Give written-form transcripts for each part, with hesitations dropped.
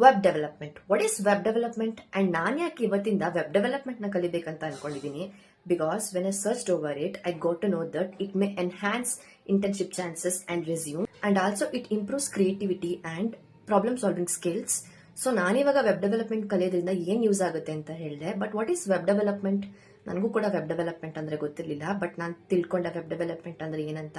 Web development. What is web development and ನಾನು ಯಾಕೆ ಇವತ್ತಿಂದ ವೆಬ್ ಡೆವಲಪ್ಮೆಂಟ್ ನ ಕಲಿಬೇಕಂತ ಅನ್ಕೊಂಡಿದ್ದೀನಿ? Because when I searched over it, I got to know that it may enhance internship chances and resume, and also it improves creativity and problem solving skills. So ನಾನಿವಾಗ web development ಕಲಿಯೋದ್ರಿಂದ ಏನ್ use ಆಗುತ್ತೆ ಅಂತ ಹೇಳಿದೆ. But what is web development? ನನಗೂ ಕೂಡ web development ಅಂದ್ರೆ ಗೊತ್ತಿರಲಿಲ್ಲ, ಬಟ್ ನಾನು ತಿಳ್ಕೊಂಡೆ ವೆಬ್ ಡೆವಲಪ್ಮೆಂಟ್ ಅಂದ್ರೆ ಏನಂತ.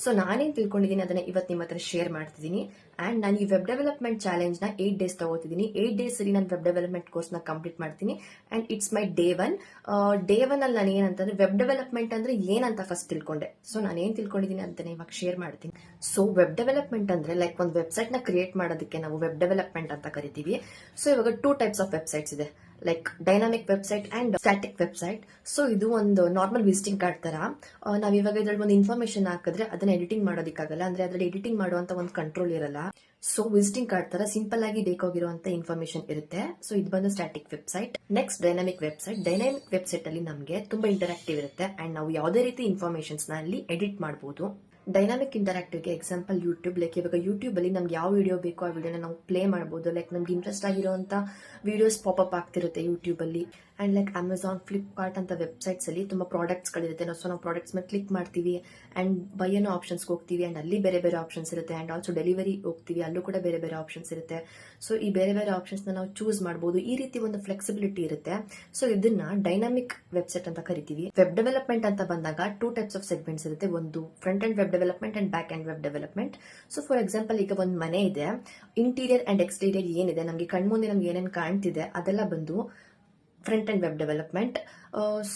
ಸೊ ನಾನೇನ್ ತಿಳ್ಕೊಂಡಿದ್ದೀನಿ ಅದನ್ನ ಇವತ್ತು ನಿಮ್ಮ ಹತ್ರ ಶೇರ್ ಮಾಡ್ತಿದ್ದೀನಿ. ಅಂಡ್ ನಾನು ಈ ವೆಬ್ ಡೆವಲಪ್ಮೆಂಟ್ ಚಾಲೆಂಜ್ ನ 8 days ತಗೋತಿದ್ದೀನಿ. 8 days ಅಲ್ಲಿ ನಾನು ವೆಬ್ ಡೆವಲಪ್ಮೆಂಟ್ ಕೋರ್ಸ್ ನ ಕಂಪ್ಲೀಟ್ ಮಾಡ್ತೀನಿ. And it's my day 1. Day 1 ಅಲ್ಲಿ ನಾನು ಏನಂತಂದ್ರೆ ವೆಬ್ ಡೆವಲಪ್ಮೆಂಟ್ ಅಂದ್ರೆ ಏನಂತ ಫಸ್ಟ್ ತಿಳ್ಕೊಂಡೆ. ಸೊ ನಾನು ಏನ್ ತಿಳ್ಕೊಂಡಿದ್ದೀನಿ ಅಂತಾನೆ ಇವಾಗ ಶೇರ್ ಮಾಡ್ತೀನಿ. ಸೊ ವೆಬ್ ಡೆವಲಪ್ಮೆಂಟ್ ಅಂದ್ರೆ ಲೈಕ್ ಒಂದು ವೆಬ್ಸೈಟ್ ನ ಕ್ರಿಯೇಟ್ ಮಾಡೋದಕ್ಕೆ ನಾವು ವೆಬ್ ಡೆವಲಪ್ಮೆಂಟ್ ಅಂತ ಕರಿತೀವಿ. ಸೊ ಇವಾಗ 2 types ಆಫ್ ವೆಬ್ಸೈಟ್ಸ್ ಇದೆ, like dynamic website and static website. So ಇದು ಒಂದು ನಾರ್ಮಲ್ ವಿಸಿಟಿಂಗ್ ಕಾರ್ಡ್ ತರ. ನಾವ್ ಇವಾಗ ಇದ್ರಲ್ಲಿ ಒಂದು ಇನ್ಫಾರ್ಮೇಶನ್ ಹಾಕಿದ್ರೆ ಅದನ್ನ ಎಡಿಟಿಂಗ್ ಮಾಡೋದಕ್ಕಾಗಲ್ಲ, ಅಂದ್ರೆ ಅದ್ರಲ್ಲಿ ಎಡಿಟಿಂಗ್ ಮಾಡುವಂತ ಒಂದು ಕಂಟ್ರೋಲ್ ಇರಲ್ಲ. ಸೊ ವಿಸಿಟಿಂಗ್ ಕಾರ್ಡ್ ತರ ಸಿಂಪಲ್ ಆಗಿ ಬೇಕಾಗಿರುವಂತ ಇನ್ಫಾರ್ಮೇಶನ್ ಇರುತ್ತೆ. ಸೊ ಇದು ಬಂದು static website. Next dynamic website. Dynamic website ಅಲ್ಲಿ ನಮಗೆ ತುಂಬಾ ಇಂಟರಾಕ್ಟಿವ್ ಇರುತ್ತೆ ಅಂಡ್ ನಾವು ಯಾವುದೇ ರೀತಿ ಇನ್ಫಾರ್ಮೇಶನ್ಸ್ ನ ಅಲ್ಲಿ ಎಡಿಟ್ ಮಾಡಬಹುದು. ಡೈನಾಮಿಕ್ ಇಂಟರಾಕ್ಟಿವ್ಗೆ ಎಕ್ಸಾಂಪಲ್ ಯೂಟ್ಯೂಬ್. ಲೈಕ್ ಇವಾಗ ಯೂಟ್ಯೂಬ್ ಅಲ್ಲಿ ನಮ್ಗೆ ಯಾವ ವಿಡಿಯೋ ಬೇಕೋ ಆ ವಿಡಿಯೋನ ನಾವು ಪ್ಲೇ ಮಾಡಬಹುದು. ಲೈಕ್ ನಮ್ಗೆ ಇಂಟ್ರೆಸ್ಟ್ ಆಗಿರುವಂತ ವಿಡಿಯೋಸ್ ಪಾಪಪ್ ಆಗ್ತಿರುತ್ತೆ ಯೂಟ್ಯೂಬ್ ಅಲ್ಲಿ. ಅಂಡ್ ಲೈಕ್ ಅಮೆಝಾನ್, ಫ್ಲಿಪ್ಕಾರ್ಟ್ ಅಂತ ವೆಬ್ಸೈಟ್ಸ್ ಅಲ್ಲಿ ತುಂಬಾ ಪ್ರಾಡಕ್ಟ್ಸ್ ಗಳಿರುತ್ತೆ. ಸೊ ನಾವು ಪ್ರಾಡಕ್ಟ್ಸ್ ಮೇಲೆ ಕ್ಲಿಕ್ ಮಾಡ್ತೀವಿ ಅಂಡ್ ಬೈ ಅನ್ನೋ ಆಪ್ಷನ್ಸ್ ಹೋಗ್ತೀವಿ ಅಂಡ್ ಅಲ್ಲಿ ಬೇರೆ ಬೇರೆ ಆಪ್ಷನ್ಸ್ ಇರುತ್ತೆ. ಅಂಡ್ ಆಲ್ಸೋ ಡೆಲಿವರಿ ಹೋಗ್ತೀವಿ, ಅಲ್ಲೂ ಕೂಡ ಬೇರೆ ಬೇರೆ ಆಪ್ಷನ್ಸ್ ಇರುತ್ತೆ. ಸೊ ಈ ಬೇರೆ ಬೇರೆ ಆಪ್ಷನ್ಸ್ ನಾವು ಚೂಸ್ ಮಾಡಬಹುದು. ಈ ರೀತಿ ಒಂದು ಫ್ಲೆಕ್ಸಿಬಿಲಿಟಿ ಇರುತ್ತೆ. ಸೊ ಇದನ್ನ ಡೈನಾಮಿಕ್ ವೆಬ್ಸೈಟ್ ಅಂತ ಕರಿತೀವಿ. ವೆಬ್ ಡೆವಲಪ್ಮೆಂಟ್ ಅಂತ ಬಂದಾಗ 2 types ಆಫ್ ಸೆಗ್ಮೆಂಟ್ಸ್ ಇರುತ್ತೆ. ಒಂದು front and web development and back and web development. So for example ಈಗ ಒಂದು ಮನೆ ಇದೆ, ಇಂಟೀರಿಯರ್ ಅಂಡ್ ಎಕ್ಸ್ಟೀರಿಯರ್ ಏನಿದೆ, ನಮಗೆ ಕಣ್ಮುಂದೆ ನಮ್ಗೆ ಏನೇನು ಕಾಣ್ತಿದೆ ಅದೆಲ್ಲ ಬಂದು front and web development.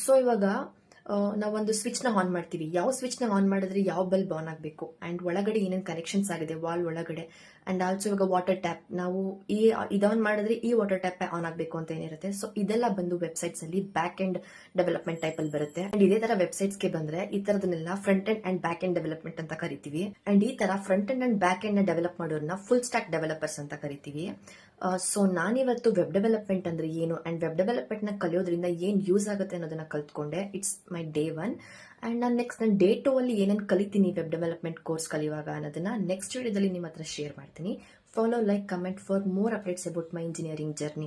So ಇವಾಗ ನಾವೊಂದು ಸ್ವಿಚ್ ನ ಆನ್ ಮಾಡ್ತೀವಿ. ಯಾವ ಸ್ವಿಚ್ ನ ಆನ್ ಮಾಡಿದ್ರೆ ಯಾವ ಬಲ್ಬ್ ಆನ್ ಆಗಬೇಕು ಅಂಡ್ ಒಳಗಡೆ ಏನೇನು ಕನೆಕ್ಷನ್ಸ್ ಆಗಿದೆ ವಾಲ್ ಒಳಗಡೆ. ಅಂಡ್ ಆಲ್ಸೋ ಇವಾಗ ವಾಟರ್ ಟ್ಯಾಪ್, ನಾವು ಆನ್ ಮಾಡಿದ್ರೆ ಈ ವಾಟರ್ ಟ್ಯಾಪ್ ಆನ್ ಆಗಬೇಕು ಅಂತ ಏನಿರುತ್ತೆ. ಸೊ ಇದೆಲ್ಲ ಬಂದು ವೆಬ್ಸೈಟ್ಸ್ ಅಲ್ಲಿ ಬ್ಯಾಕ್ ಅಂಡ್ ಡೆವಲಪ್ಮೆಂಟ್ ಟೈಪ್ ಅಲ್ಲಿ ಬರುತ್ತೆ. ಅಂಡ್ ಇದೇ ತರ ವೆಬ್ಸೈಟ್ಸ್ ಗೆ ಬಂದ್ರೆ ಈ ತರದನ್ನೆಲ್ಲ front end and back end development ಅಂತ ಕರಿತೀವಿ. ಅಂಡ್ ಈ ತರ front end and back end ನ ಡೆವಲಪ್ ಮಾಡೋರ್ನ ಫುಲ್ ಸ್ಟಾಕ್ ಡೆವಲಪರ್ಸ್ ಅಂತ ಕರಿತೀವಿ. ಸೊ ನಾನಿವತ್ತು ವೆಬ್ ಡೆವಲಪ್ಮೆಂಟ್ ಅಂದ್ರೆ ಏನು ಅಂಡ್ ವೆಬ್ ಡೆವಲಪ್ಮೆಂಟ್ ನ ಕಲಿಯೋದ್ರಿಂದ ಏನ್ ಯೂಸ್ ಆಗುತ್ತೆ ಅನ್ನೋದನ್ನ ಕಲ್ತ್ಕೊಂಡೆ. It's my day 1. ಅಂಡ್ ನಾನು ನೆಕ್ಸ್ಟ್ ನಾನು ಡೇ 2 ಅಲ್ಲಿ ಏನೇನು ಕಲಿತೀನಿ ವೆಬ್ ಡೆವಲಪ್ಮೆಂಟ್ ಕೋರ್ಸ್ ಕಲಿಯುವಾಗ ಅನ್ನೋದನ್ನ ನೆಕ್ಸ್ಟ್ ವಿಡಿಯೋದಲ್ಲಿ ನಿಮ್ಮ ಹತ್ರ ಶೇರ್ ಮಾಡ್ತೀನಿ. Follow, like, comment for more updates about my engineering journey.